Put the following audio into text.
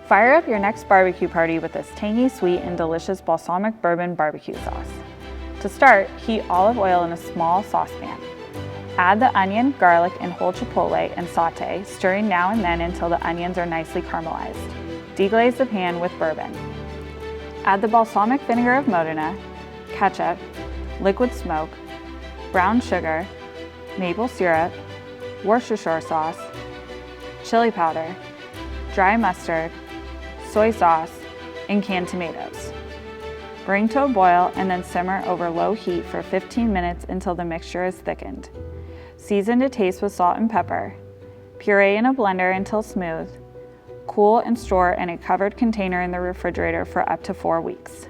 Fire up your next barbecue party with this tangy, sweet, and delicious Balsamic Bourbon BBQ Sauce. To start, heat olive oil in a small saucepan. Add the onion, garlic, and whole chipotle and saute, stirring now and then until the onions are nicely caramelized. Deglaze the pan with bourbon. Add the Balsamic Vinegar of Modena, ketchup, liquid smoke, brown sugar, maple syrup, Worcestershire sauce, chili powder, dry mustard, soy sauce, and canned tomatoes. Bring to a boil and then simmer over low heat for 15 minutes until the mixture is thickened. Season to taste with salt and pepper. Puree in a blender until smooth. Cool and store in a covered container in the refrigerator for up to 4 weeks.